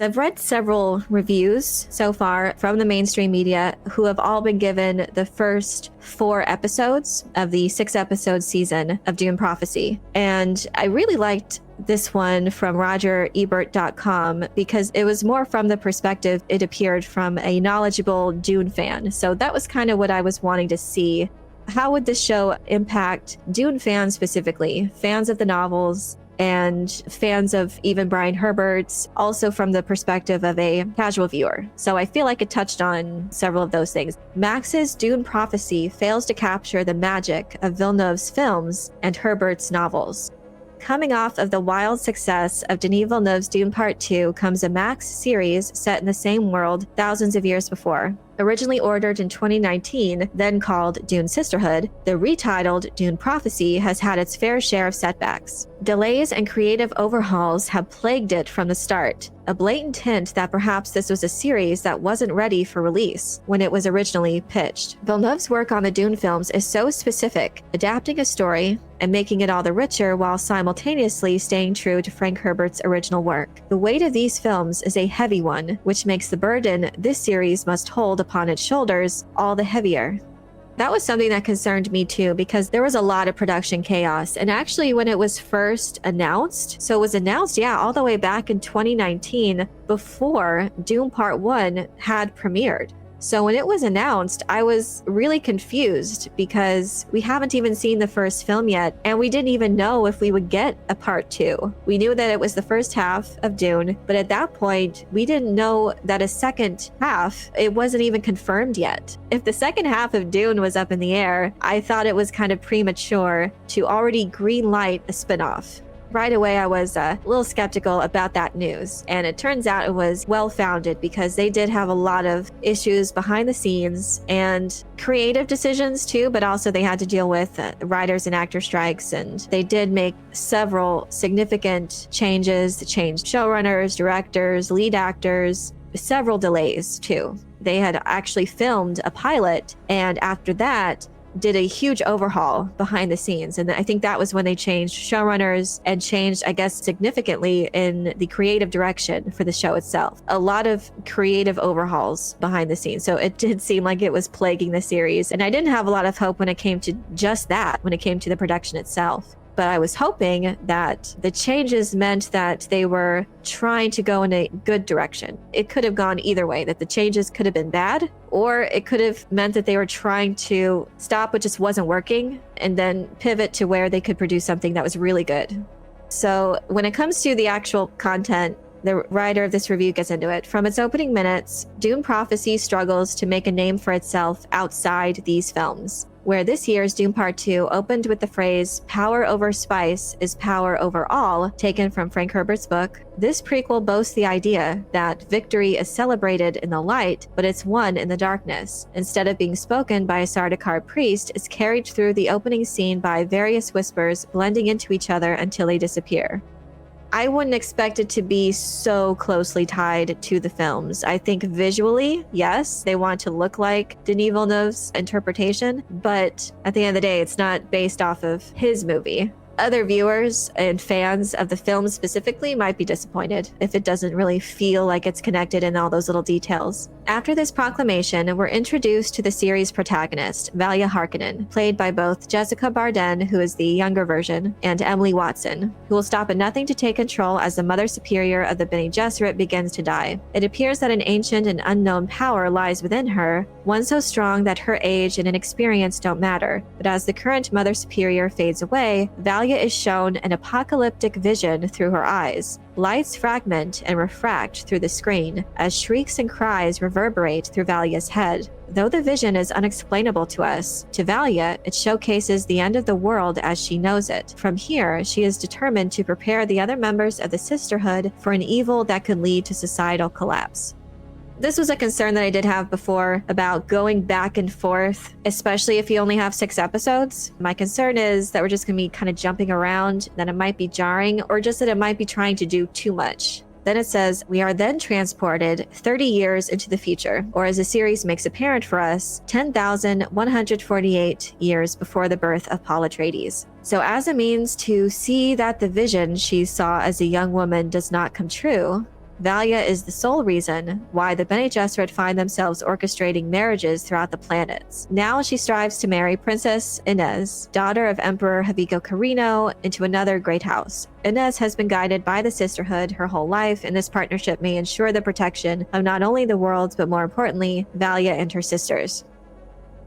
I've read several reviews so far from the mainstream media who have all been given the first 4 episodes of the 6-episode season of Dune Prophecy. And I really liked this one from RogerEbert.com because it was more from the perspective it appeared from a knowledgeable Dune fan. So that was kind of what I was wanting to see. How would this show impact Dune fans specifically, fans of the novels, and fans of even Brian Herbert's, also from the perspective of a casual viewer. So I feel like it touched on several of those things. Max's Dune Prophecy fails to capture the magic of Villeneuve's films and Herbert's novels. Coming off of the wild success of Denis Villeneuve's Dune Part 2 comes a Max series set in the same world thousands of years before. Originally ordered in 2019, then called Dune Sisterhood, the retitled Dune Prophecy has had its fair share of setbacks. Delays and creative overhauls have plagued it from the start, a blatant hint that perhaps this was a series that wasn't ready for release when it was originally pitched. Villeneuve's work on the Dune films is so specific, adapting a story and making it all the richer while simultaneously staying true to Frank Herbert's original work. The weight of these films is a heavy one, which makes the burden this series must hold upon its shoulders all the heavier. That was something that concerned me too, because there was a lot of production chaos. And actually, when it was first announced, so it was announced, all the way back in 2019, before Dune Part 1 had premiered. So when it was announced, I was really confused because we haven't even seen the first film yet, and we didn't even know if we would get a part 2. We knew that it was the first half of Dune, but at that point, we didn't know that a second half, it wasn't even confirmed yet. If the second half of Dune was up in the air, I thought it was kind of premature to already greenlight a spinoff. Right away, I was a little skeptical about that news, and it turns out it was well-founded because they did have a lot of issues behind the scenes and creative decisions too, but also they had to deal with writers and actor strikes, and they did make several significant changes. They changed showrunners, directors, lead actors, several delays too. They had actually filmed a pilot, and after that, did a huge overhaul behind the scenes. And I think that was when they changed showrunners and changed, I guess, significantly in the creative direction for the show itself. A lot of creative overhauls behind the scenes. So it did seem like it was plaguing the series. And I didn't have a lot of hope when it came to just that, when it came to the production itself. But I was hoping that the changes meant that they were trying to go in a good direction. It could have gone either way, that the changes could have been bad, or it could have meant that they were trying to stop what just wasn't working and then pivot to where they could produce something that was really good. So when it comes to the actual content, the writer of this review gets into it. From its opening minutes, Dune Prophecy struggles to make a name for itself outside these films, where this year's Dune Part 2 opened with the phrase, "Power over spice is power over all," taken from Frank Herbert's book. This prequel boasts the idea that victory is celebrated in the light, but it's won in the darkness. Instead of being spoken by a Sardaukar priest, it's carried through the opening scene by various whispers blending into each other until they disappear. I wouldn't expect it to be so closely tied to the films. I think visually, yes, they want to look like Denis Villeneuve's interpretation, but at the end of the day, it's not based off of his movie. Other viewers and fans of the film specifically might be disappointed if it doesn't really feel like it's connected in all those little details. After this proclamation, we're introduced to the series protagonist, Valia Harkonnen, played by both Jessica Barden, who is the younger version, and Emily Watson, who will stop at nothing to take control as the Mother Superior of the Bene Gesserit begins to die. It appears that an ancient and unknown power lies within her, one so strong that her age and inexperience don't matter. But as the current Mother Superior fades away, Valia is shown an apocalyptic vision through her eyes. Lights fragment and refract through the screen as shrieks and cries reverberate through Valia's head. Though the vision is unexplainable to us, to Valia, it showcases the end of the world as she knows it. From here, she is determined to prepare the other members of the Sisterhood for an evil that could lead to societal collapse. This was a concern that I did have before about going back and forth, especially if you only have 6 episodes. My concern is that we're just going to be kind of jumping around, that it might be jarring, or just that it might be trying to do too much. Then it says, we are then transported 30 years into the future, or as the series makes apparent for us, 10,148 years before the birth of Paul Atreides. So as a means to see that the vision she saw as a young woman does not come true, Valia is the sole reason why the Bene Gesserit find themselves orchestrating marriages throughout the planets. Now she strives to marry Princess Inez, daughter of Emperor Havico Carino, into another great house. Inez has been guided by the Sisterhood her whole life, and this partnership may ensure the protection of not only the worlds, but more importantly, Valia and her sisters.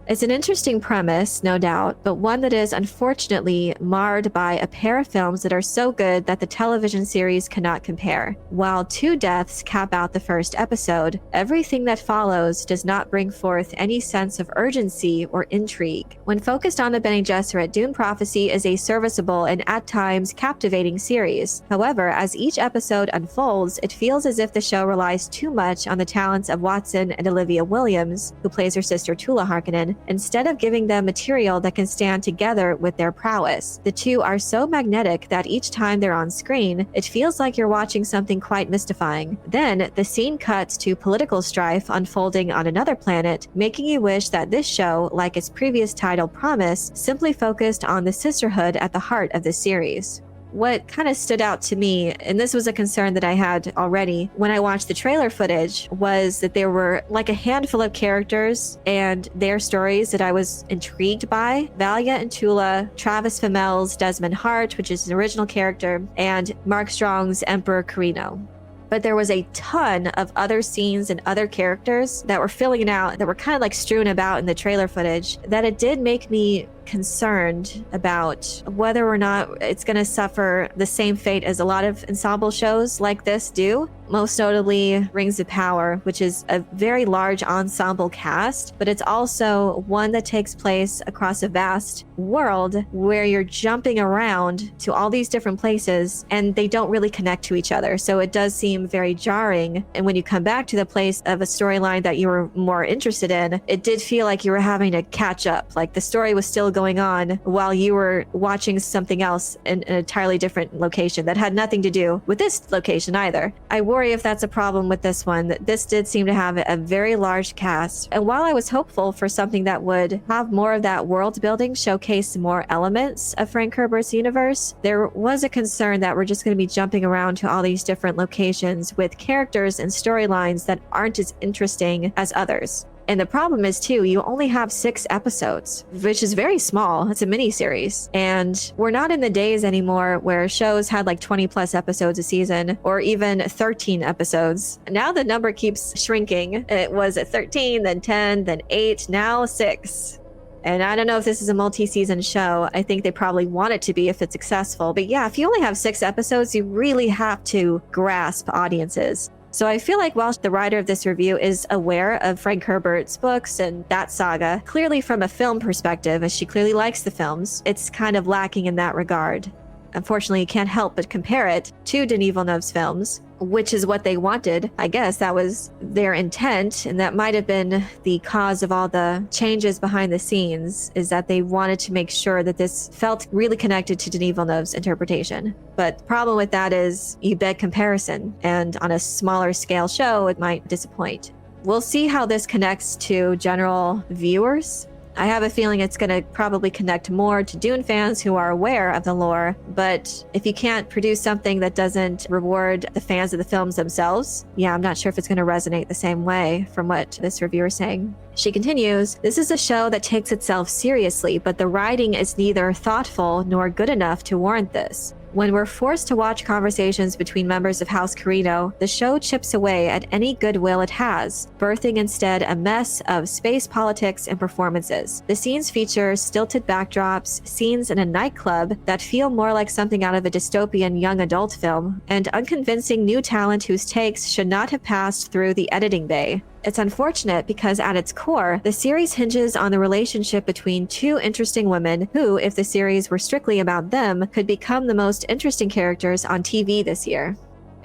It's an interesting premise, no doubt, but one that is unfortunately marred by a pair of films that are so good that the television series cannot compare. While 2 deaths cap out the first episode, everything that follows does not bring forth any sense of urgency or intrigue. When focused on the Bene Gesserit, Dune Prophecy is a serviceable and at times captivating series. However, as each episode unfolds, it feels as if the show relies too much on the talents of Watson and Olivia Williams, who plays her sister Tula Harkonnen, instead of giving them material that can stand together with their prowess. The two are so magnetic that each time they're on screen, it feels like you're watching something quite mystifying. Then, the scene cuts to political strife unfolding on another planet, making you wish that this show, like its previous title Promise, simply focused on the sisterhood at the heart of the series. What kind of stood out to me, and this was a concern that I had already when I watched the trailer footage, was that there were like a handful of characters and their stories that I was intrigued by. Valia and Tula, Travis Fimmell's Desmond Hart, which is an original character, and Mark Strong's Emperor Carino. But there was a ton of other scenes and other characters that were filling it out, that were kind of like strewn about in the trailer footage, that it did make me concerned about whether or not it's going to suffer the same fate as a lot of ensemble shows like this do. Most notably Rings of Power, which is a very large ensemble cast, but it's also one that takes place across a vast world where you're jumping around to all these different places and they don't really connect to each other. So it does seem very jarring. And when you come back to the place of a storyline that you were more interested in, it did feel like you were having to catch up. Like the story was still going on while you were watching something else in an entirely different location that had nothing to do with this location either. I worry if that's a problem with this one. This did seem to have a very large cast. And while I was hopeful for something that would have more of that world building, showcase more elements of Frank Herbert's universe, there was a concern that we're just going to be jumping around to all these different locations with characters and storylines that aren't as interesting as others. And the problem is, too, you only have 6 episodes, which is very small. It's a mini-series. And we're not in the days anymore where shows had like 20 plus episodes a season or even 13 episodes. Now the number keeps shrinking. It was at 13, then 10, then 8, now 6. And I don't know if this is a multi-season show. I think they probably want it to be if it's successful. But yeah, if you only have 6 episodes, you really have to grasp audiences. So I feel like while the writer of this review is aware of Frank Herbert's books and that saga, clearly from a film perspective, as she clearly likes the films, it's kind of lacking in that regard. Unfortunately, you can't help but compare it to Denis Villeneuve's films, which is what they wanted. I guess that was their intent, and that might have been the cause of all the changes behind the scenes, is that they wanted to make sure that this felt really connected to Denis Villeneuve's interpretation. But the problem with that is you beg comparison, and on a smaller scale show, it might disappoint. We'll see how this connects to general viewers. I have a feeling it's going to probably connect more to Dune fans who are aware of the lore, but if you can't produce something that doesn't reward the fans of the films themselves, yeah, I'm not sure if it's going to resonate the same way from what this reviewer is saying. She continues, "This is a show that takes itself seriously, but the writing is neither thoughtful nor good enough to warrant this. When we're forced to watch conversations between members of House Carino, the show chips away at any goodwill it has, birthing instead a mess of space politics and performances. The scenes feature stilted backdrops, scenes in a nightclub that feel more like something out of a dystopian young adult film, and unconvincing new talent whose takes should not have passed through the editing bay. It's unfortunate because at its core, the series hinges on the relationship between 2 interesting women who, if the series were strictly about them, could become the most interesting characters on TV this year."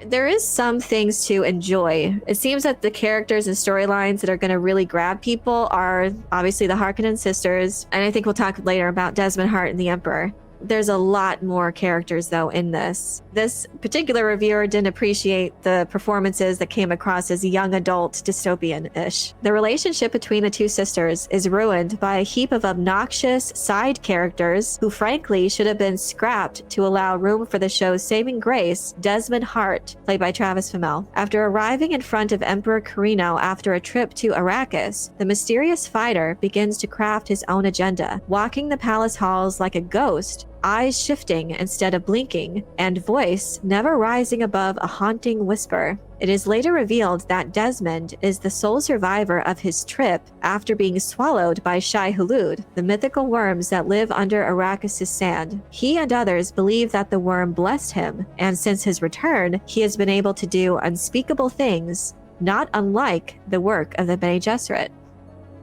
There is some things to enjoy. It seems that the characters and storylines that are going to really grab people are obviously the Harkonnen sisters, and I think we'll talk later about Desmond Hart and the Emperor. There's a lot more characters, though, in this. This particular reviewer didn't appreciate the performances that came across as young adult dystopian-ish. The relationship between the two sisters is ruined by a heap of obnoxious side characters who frankly should have been scrapped to allow room for the show's saving grace, Desmond Hart, played by Travis Fimmel. After arriving in front of Emperor Carino after a trip to Arrakis, the mysterious fighter begins to craft his own agenda, walking the palace halls like a ghost, eyes shifting instead of blinking, and voice never rising above a haunting whisper. It is later revealed that Desmond is the sole survivor of his trip after being swallowed by Shai-Hulud, the mythical worms that live under Arrakis' sand. He and others believe that the worm blessed him, and since his return, he has been able to do unspeakable things, not unlike the work of the Bene Gesserit.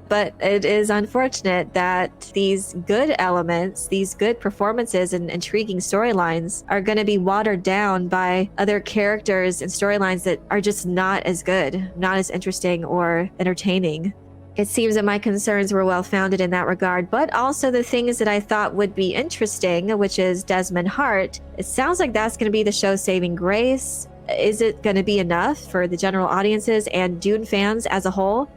But it is unfortunate that these good elements, these good performances and intriguing storylines are going to be watered down by other characters and storylines that are just not as good, not as interesting or entertaining. It seems that my concerns were well founded in that regard, but also the things that I thought would be interesting, which is Desmond Hart. It sounds like that's going to be the show's saving grace. Is it going to be enough for the general audiences and Dune fans as a whole?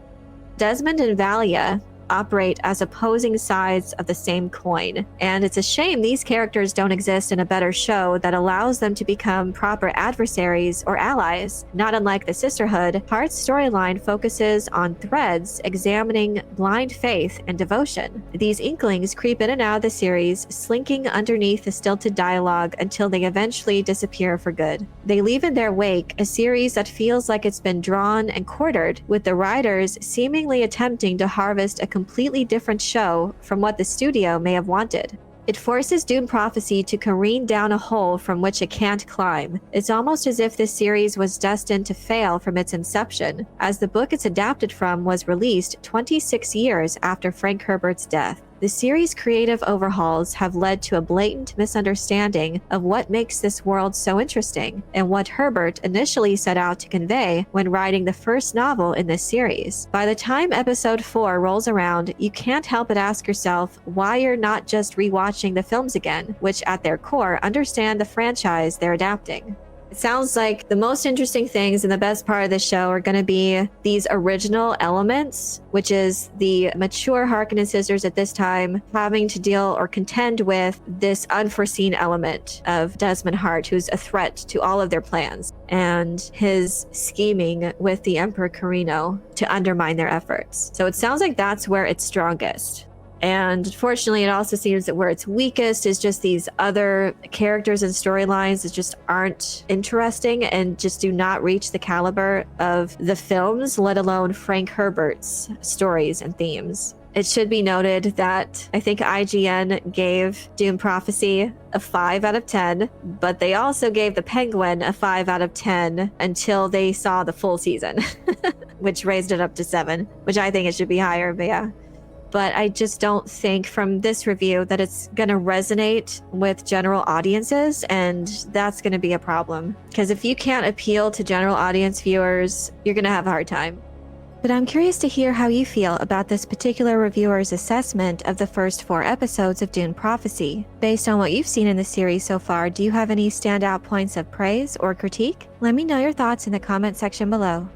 Desmond and Valia operate as opposing sides of the same coin, and it's a shame these characters don't exist in a better show that allows them to become proper adversaries or allies. Not unlike the Sisterhood, Hart's storyline focuses on threads examining blind faith and devotion. These inklings creep in and out of the series, slinking underneath the stilted dialogue until they eventually disappear for good. They leave in their wake a series that feels like it's been drawn and quartered, with the writers seemingly attempting to harvest a completely different show from what the studio may have wanted. It forces Dune Prophecy to careen down a hole from which it can't climb. It's almost as if this series was destined to fail from its inception, as the book it's adapted from was released 26 years after Frank Herbert's death. The series' creative overhauls have led to a blatant misunderstanding of what makes this world so interesting and what Herbert initially set out to convey when writing the first novel in this series. By the time episode 4 rolls around, you can't help but ask yourself why you're not just rewatching the films again, which at their core understand the franchise they're adapting. It sounds like the most interesting things and the best part of the show are going to be these original elements, which is the mature Harkonnen sisters at this time having to deal or contend with this unforeseen element of Desmond Hart, who's a threat to all of their plans, and his scheming with the Emperor Carino to undermine their efforts. So it sounds like that's where it's strongest. And unfortunately, it also seems that where it's weakest is just these other characters and storylines that just aren't interesting and just do not reach the caliber of the films, let alone Frank Herbert's stories and themes. It should be noted that I think IGN gave Dune Prophecy a 5 out of 10, but they also gave The Penguin a 5 out of 10 until they saw the full season, which raised it up to 7, which I think it should be higher, but yeah. But I just don't think from this review that it's going to resonate with general audiences, and that's going to be a problem. Because if you can't appeal to general audience viewers, you're going to have a hard time. But I'm curious to hear how you feel about this particular reviewer's assessment of the first 4 episodes of Dune Prophecy. Based on what you've seen in the series so far, do you have any standout points of praise or critique? Let me know your thoughts in the comment section below.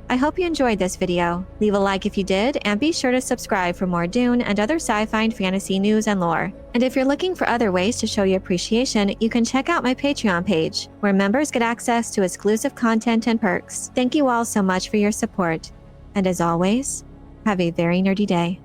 I hope you enjoyed this video. Leave a like if you did, and be sure to subscribe for more Dune and other sci-fi and fantasy news and lore. And if you're looking for other ways to show your appreciation, you can check out my Patreon page, where members get access to exclusive content and perks. Thank you all so much for your support. And as always, have a very nerdy day.